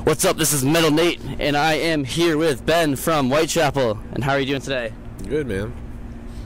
What's up? This is Metal Nate, and I am here with Ben from Whitechapel. And how are you doing today? Good, man.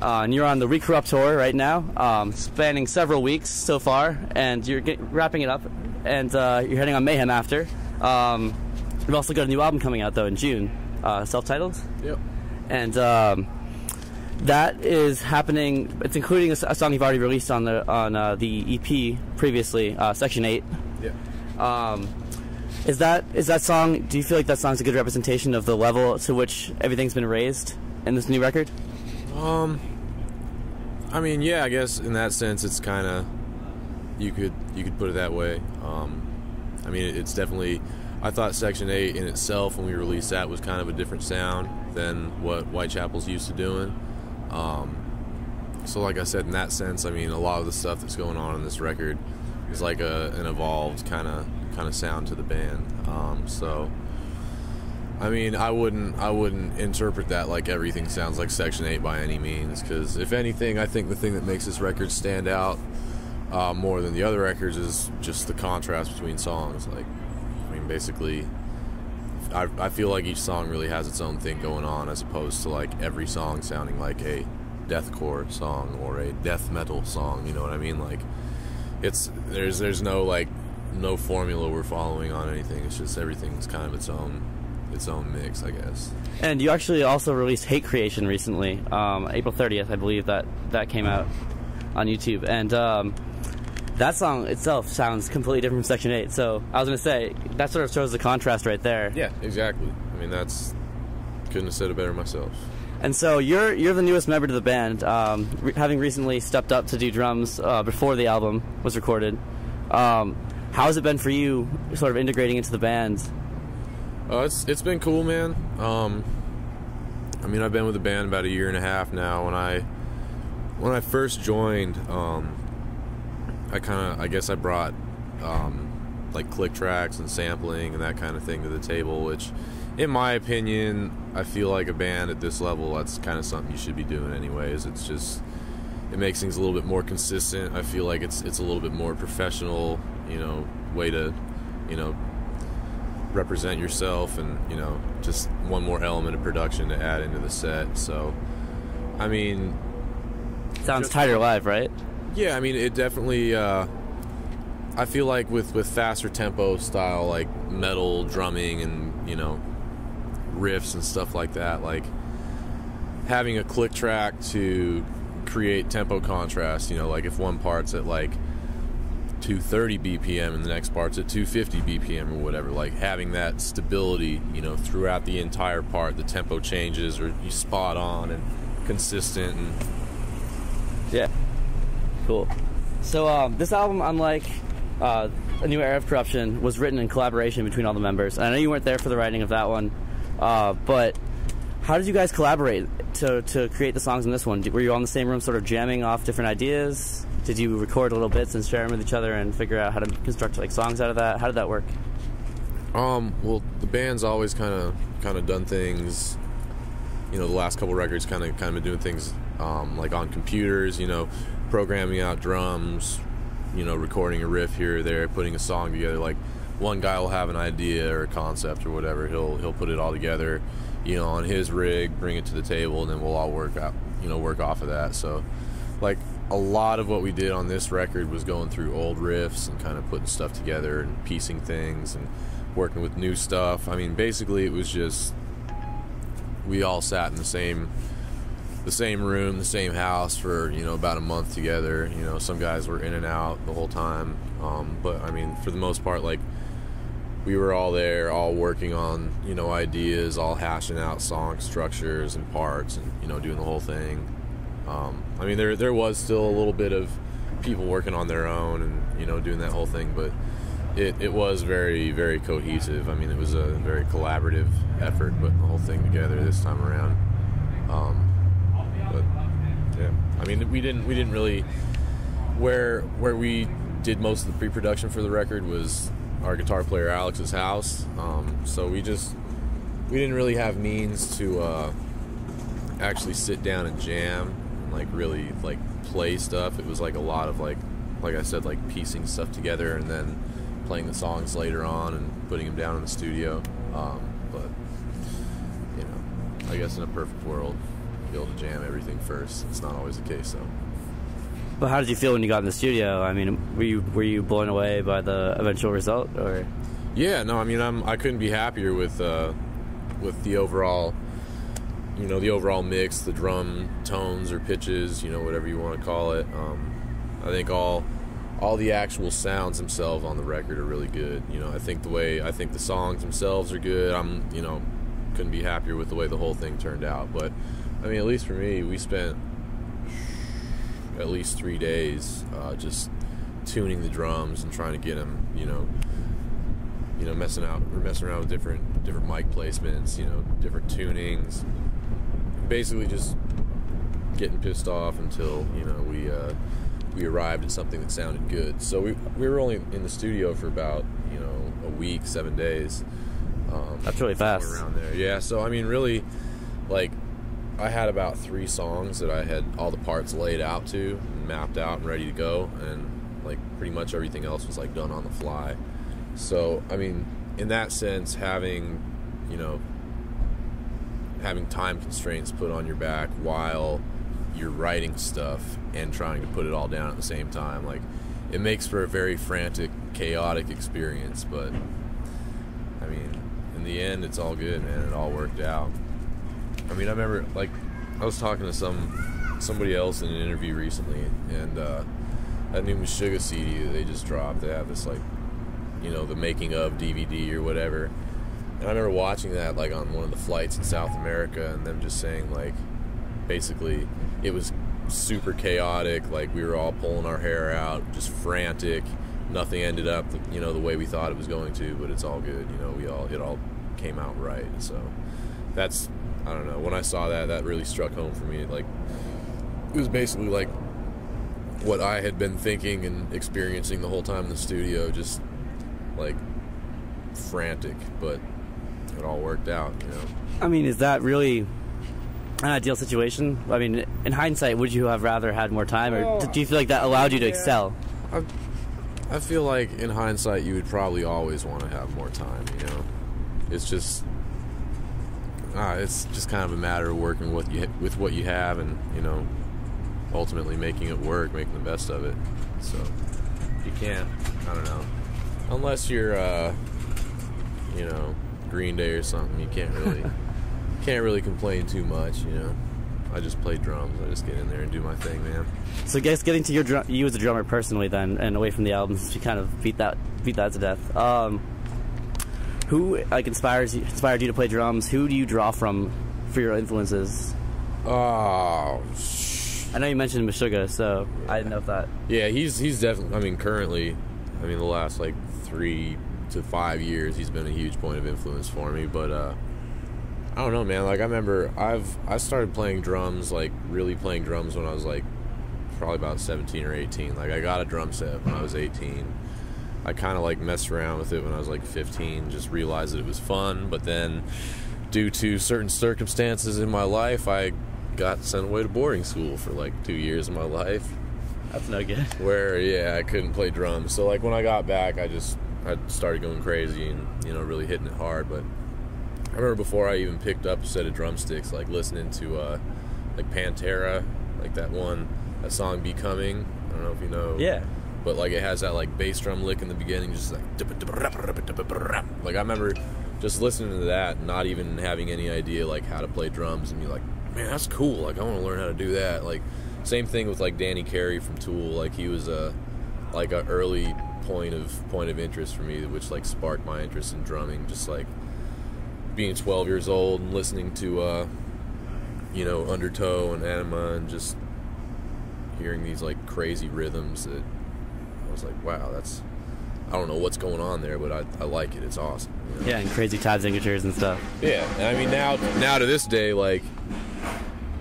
And you're on the Recorrupt tour right now, spanning several weeks so far, and you're wrapping it up, and you're heading on Mayhem after. You've also got a new album coming out, though, in June, self-titled. Yep. And that is happening. It's including a song you've already released on the EP previously, Section 8. Yeah. Is that song, do you feel like that song's a good representation of the level to which everything's been raised in this new record? I mean, yeah, I guess in that sense it's kind of, you could put it that way. I mean, it's definitely, I thought Section 8 in itself, when we released that, was kind of a different sound than what Whitechapel's used to doing. So like I said, in that sense, I mean, a lot of the stuff that's going on in this record is like an evolved kind of sound to the band. So I mean, I wouldn't interpret that like everything sounds like Section 8 by any means, because if anything, I think the thing that makes this record stand out more than the other records is just the contrast between songs. Like, I mean, basically, I feel like each song really has its own thing going on, as opposed to like every song sounding like a deathcore song or a death metal song. You know what I mean? Like, there's no like no formula we're following on anything. It's just everything's kind of its own mix, I guess. And you actually also released Hate Creation recently, April 30th, I believe that came out on YouTube, and that song itself sounds completely different from Section 8. So I was going to say, that sort of shows the contrast right there. Yeah, exactly. I mean, couldn't have said it better myself. And so you're the newest member to the band, having recently stepped up to do drums before the album was recorded. How has it been for you, sort of integrating into the band? It's been cool, man. I mean, I've been with the band about 1.5 years now. When I first joined, I guess I brought like click tracks and sampling and that kind of thing to the table, which, in my opinion, I feel like a band at this level, that's kind of something you should be doing anyways. It's just, it makes things a little bit more consistent. I feel like it's a little bit more professional, way to, represent yourself, and just one more element of production to add into the set. So I mean, sounds tighter live, right? Yeah, I mean, it definitely I feel like with faster tempo style, like metal drumming and riffs and stuff like that, like having a click track to create tempo contrast, like if one part's at like 230 BPM and the next part's at 250 BPM or whatever, like having that stability, throughout the entire part, the tempo changes or you spot on and consistent. And yeah, cool. So this album, unlike A New Era of Corruption, was written in collaboration between all the members. And I know you weren't there for the writing of that one, but how did you guys collaborate to create the songs in this one? Were you all in the same room sort of jamming off different ideas? Did you record little bits and share them with each other and figure out how to construct like songs out of that? How did that work? Well, the band's always kind of done things. The last couple records kind of been doing things like on computers. Programming out drums. Recording a riff here or there, putting a song together. Like one guy will have an idea or a concept or whatever. He'll put it all together, on his rig, bring it to the table, and then we'll all work off of that. So, like, a lot of what we did on this record was going through old riffs and kind of putting stuff together and piecing things and working with new stuff. I mean, basically it was just, we all sat in the same room, the same house for, about a month together. Some guys were in and out the whole time. But I mean, for the most part, like, we were all there, all working on, ideas, all hashing out song structures and parts and, doing the whole thing. I mean, there was still a little bit of people working on their own and, doing that whole thing, but it was very, very cohesive. I mean, it was a very collaborative effort putting the whole thing together this time around. But yeah, I mean, we didn't really, where we did most of the pre-production for the record was our guitar player Alex's house. So we didn't really have means to actually sit down and jam and like really like play stuff. It was like a lot of like I said, like piecing stuff together and then playing the songs later on and putting them down in the studio. But you know, I guess in a perfect world, be able to jam everything first. It's not always the case, though. But how did you feel when you got in the studio? I mean, were you blown away by the eventual result, or? Yeah, no, I mean, I couldn't be happier with the overall, you know, the overall mix, the drum tones or pitches, you know, whatever you want to call it. I think all the actual sounds themselves on the record are really good. You know, I think the songs themselves are good. You know, couldn't be happier with the way the whole thing turned out. But I mean, at least for me, we spent at least 3 days just tuning the drums and trying to get them, you know, messing around with different mic placements, you know, different tunings. Basically, just getting pissed off until, you know, we arrived at something that sounded good. So we were only in the studio for about, you know, a week, 7 days. That's really fast. Around there, yeah. So I mean, really, like, I had about 3 songs that I had all the parts laid out to, and mapped out and ready to go, and like pretty much everything else was like done on the fly. So I mean, in that sense, having time constraints put on your back while you're writing stuff and trying to put it all down at the same time, like, it makes for a very frantic, chaotic experience. But I mean, in the end, it's all good, man. It all worked out. I mean, I remember, like, I was talking to somebody else in an interview recently, and that new Meshuggah CD that they just dropped, they have this, like, you know, the making of DVD or whatever. And I remember watching that, like, on one of the flights in South America, and them just saying, like, basically it was super chaotic, like, we were all pulling our hair out, just frantic. Nothing ended up, you know, the way we thought it was going to, but it's all good. You know, it all came out right. So that's, I don't know, when I saw that really struck home for me. Like, it was basically like what I had been thinking and experiencing the whole time in the studio, just like frantic, but it all worked out, you know. I mean, is that really an ideal situation? I mean, in hindsight, would you have rather had more time, or do you feel like that allowed you to excel? I feel like in hindsight, you would probably always want to have more time, you know. It's just kind of a matter of working with what you have, and, you know, ultimately making it work, making the best of it. So you can't, I don't know, unless you're you know, Green Day or something, you can't really complain too much, you know. I just play drums. I just get in there and do my thing, man. So I guess getting to you as a drummer personally then, and away from the albums, you kind of beat that to death. Who, like, inspired you to play drums? Who do you draw from for your influences? Oh, I know you mentioned Meshuggah, so I didn't know if that. Yeah, he's definitely, I mean, currently, I mean, the last, like, 3 to 5 years, he's been a huge point of influence for me. But I don't know, man. Like, I remember I started playing drums, like, really playing drums when I was, like, probably about 17 or 18. Like, I got a drum set when I was 18. I kind of, like, messed around with it when I was, like, 15, just realized that it was fun. But then, due to certain circumstances in my life, I got sent away to boarding school for, like, 2 years of my life. That's no good. Where, yeah, I couldn't play drums. So, like, when I got back, I started going crazy and, you know, really hitting it hard. But I remember before I even picked up a set of drumsticks, like, listening to, like, Pantera, like that song Becoming. I don't know if you know. Yeah. But, like, it has that, like, bass drum lick in the beginning, just like, I remember just listening to that, not even having any idea, like, how to play drums, and be like, man, that's cool, like, I want to learn how to do that. Like, same thing with, like, Danny Carey from Tool. Like, he was like a early point of interest for me, which, like, sparked my interest in drumming. Just, like, being 12 years old and listening to you know, Undertow and Anima, and just hearing these, like, crazy rhythms that I was like, wow, I don't know what's going on there, but I like it. It's awesome. You know? Yeah, and crazy time signatures and stuff. Yeah, and I mean, now to this day, like,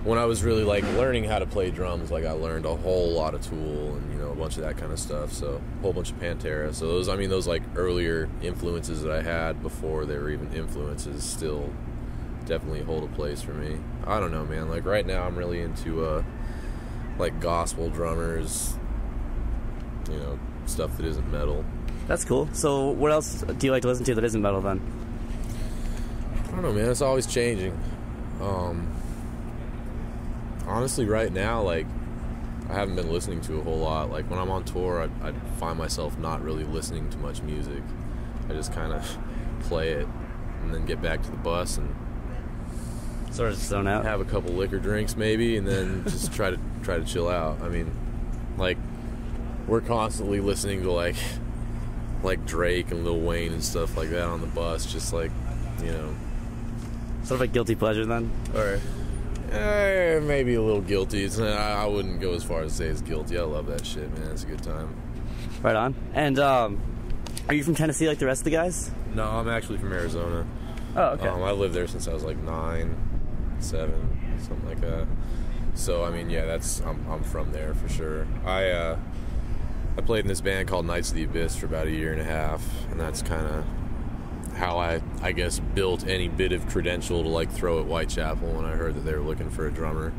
when I was really, like, learning how to play drums, like, I learned a whole lot of Tool and, you know, a bunch of that kind of stuff. So a whole bunch of Pantera. So those like earlier influences that I had before they were even influences still definitely hold a place for me. I don't know, man. Like, right now I'm really into like, gospel drummers, you know, stuff that isn't metal. That's cool. So what else do you like to listen to that isn't metal then? I don't know, man. It's always changing. Honestly, right now, like, I haven't been listening to a whole lot. Like, when I'm on tour, I find myself not really listening to much music. I just kind of play it and then get back to the bus and Sort of zone out. have a couple liquor drinks maybe, and then just try to chill out. I mean, like, we're constantly listening to like Drake and Lil Wayne and stuff like that on the bus, just like, you know. Sort of a guilty pleasure then, or Maybe a little guilty. I wouldn't go as far as to say it's guilty. I love that shit, man. It's a good time. Right on. And are you from Tennessee like the rest of the guys? No, I'm actually from Arizona. Oh, okay. I lived there since I was like 9, 7, something like that. So I mean, yeah, I'm from there for sure. I played in this band called Knights of the Abyss for about a year and a half, and that's kind of how I guess built any bit of credential to like throw at Whitechapel when I heard that they were looking for a drummer.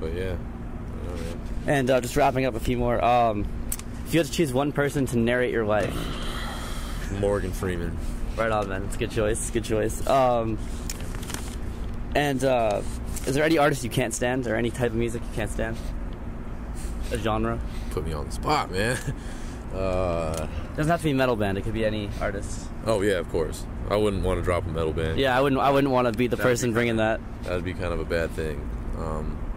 But yeah, I don't know, man. And just wrapping up a few more. If you had to choose one person to narrate your life, Morgan Freeman. right on, man. It's a good choice. Good choice. And is there any artist you can't stand, or any type of music you can't stand? A genre? Put me on the spot, man. It doesn't have to be a metal band. It could be any artist. Oh yeah, of course. I wouldn't want to drop a metal band. Yeah, I wouldn't want to be the person bringing that. That'd be kind of a bad thing.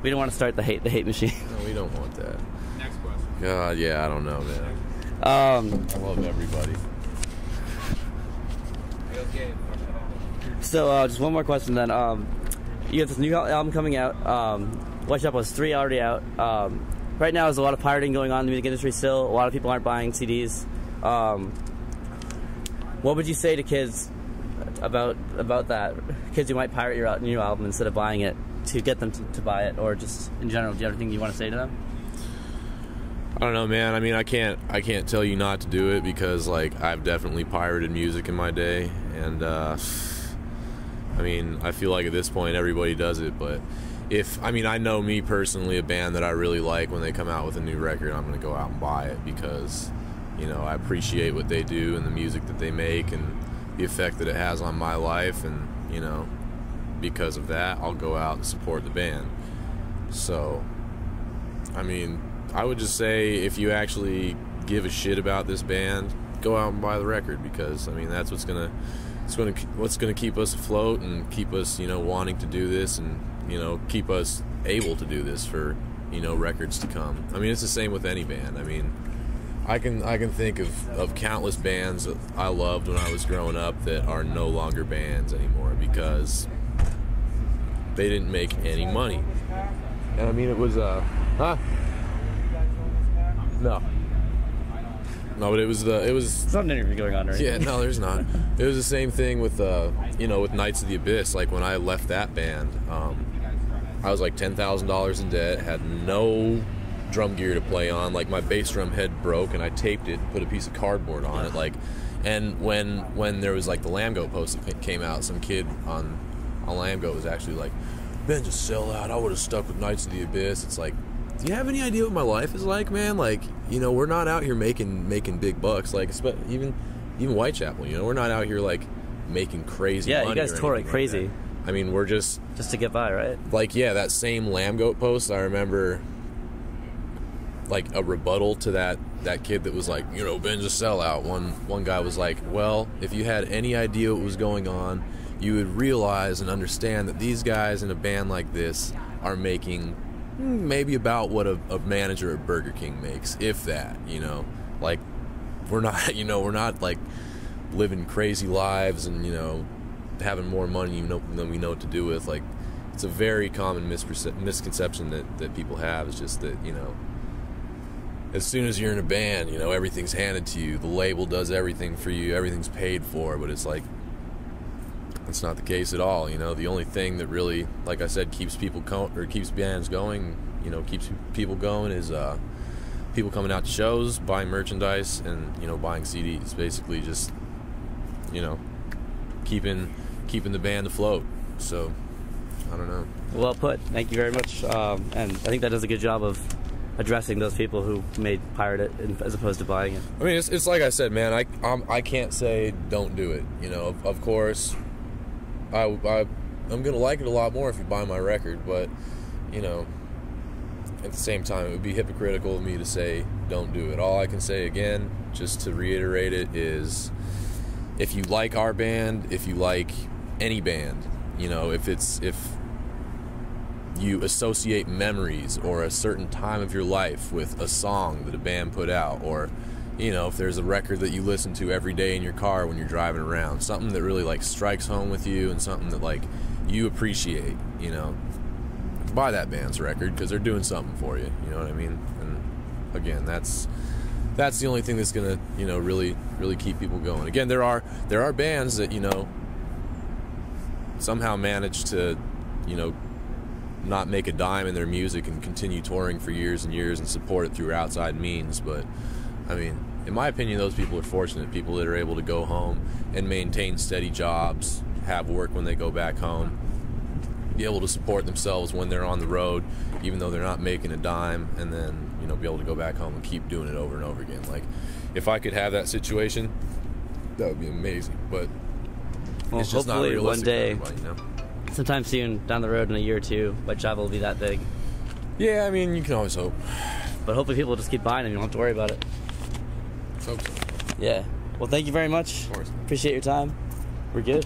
We don't want to start the hate machine. No, we don't want that. Next question. God, yeah, I don't know, man. I love everybody. Okay. So just one more question then. You have this new album coming out. Whitechapel has 3 already out. Right now there's a lot of pirating going on in the music industry still. A lot of people aren't buying CDs. What would you say to kids about that? Kids who might pirate your new album instead of buying it, to get them to buy it, or just in general, do you have anything you want to say to them? I don't know, man. I mean, I can't tell you not to do it, because like I've definitely pirated music in my day, and I mean, I feel like at this point everybody does it. But I know me personally, a band that I really like, when they come out with a new record, I'm gonna go out and buy it, because I appreciate what they do and the music that they make and the effect that it has on my life, and because of that, I'll go out and support the band. So, I mean, I would just say, if you actually give a shit about this band, go out and buy the record, because I mean, that's what's gonna keep us afloat and keep us wanting to do this, and keep us able to do this for records to come. I mean, it's the same with any band. I mean, I can think of countless bands that I loved when I was growing up that are no longer bands anymore, because they didn't make any money. And I mean, it was No, but it was There's not an interview going on, right? Yeah, no, there's not. It was the same thing with with Knights of the Abyss. Like, when I left that band, I was like $10,000 in debt, had no drum gear to play on. Like, my bass drum head broke, and I taped it and put a piece of cardboard on it. Like, and when there was like the Lambgoat post that came out, some kid on Lambgoat was actually like, "Ben, just sell out. I would have stuck with Knights of the Abyss." It's like, do you have any idea what my life is like, man? Like, we're not out here making big bucks. Like, even Whitechapel, we're not out here like making crazy money. Yeah, you guys tour like crazy. Like, I mean, we're just to get by, right? Like, yeah, that same Lambgoat post, I remember, like, a rebuttal to that kid that was like, Ben's a sellout. One guy was like, well, if you had any idea what was going on, you would realize and understand that these guys in a band like this are making maybe about what a manager at Burger King makes, if that. Like, we're not we're not like living crazy lives and having more money than we know what to do with. Like, it's a very common misconception that people have, is just that as soon as you're in a band, everything's handed to you, the label does everything for you, everything's paid for. But it's like, that's not the case at all. The only thing that really, like I said, keeps bands going, keeps people going, is people coming out to shows, buying merchandise, and buying CDs. Basically, just keeping the band afloat. So, I don't know. Well put. Thank you very much. And I think that does a good job of addressing those people who may pirate it as opposed to buying it. I mean, it's like I said, man. I can't say don't do it. You know, of course, I'm gonna like it a lot more if you buy my record, but you know, at the same time, it would be hypocritical of me to say don't do it. All I can say again, just to reiterate it, is if you like our band, if you like any band, you know, if you associate memories or a certain time of your life with a song that a band put out, or you know, if there's a record that you listen to every day in your car when you're driving around, something that really like strikes home with you and something that like you appreciate, you know, buy that band's record because they're doing something for you, you know what I mean? And again, that's the only thing that's gonna, you know, really keep people going. Again, there are bands that, you know, somehow manage to, you know, not make a dime in their music and continue touring for years and years and support it through outside means. But I mean, in my opinion, those people are fortunate. People that are able to go home and maintain steady jobs, have work when they go back home, be able to support themselves when they're on the road, even though they're not making a dime, and then, you know, be able to go back home and keep doing it over and over again. Like, if I could have that situation, that would be amazing. But well, it's just not hopefully realistic one day, for everybody, you know? sometime soon down the road in a year or two, Whitechapel will be that big. Yeah, I mean, you can always hope. But hopefully people will just keep buying them. You don't have to worry about it. Let's hope so. Yeah. Well, thank you very much. Of course. Appreciate your time. We're good.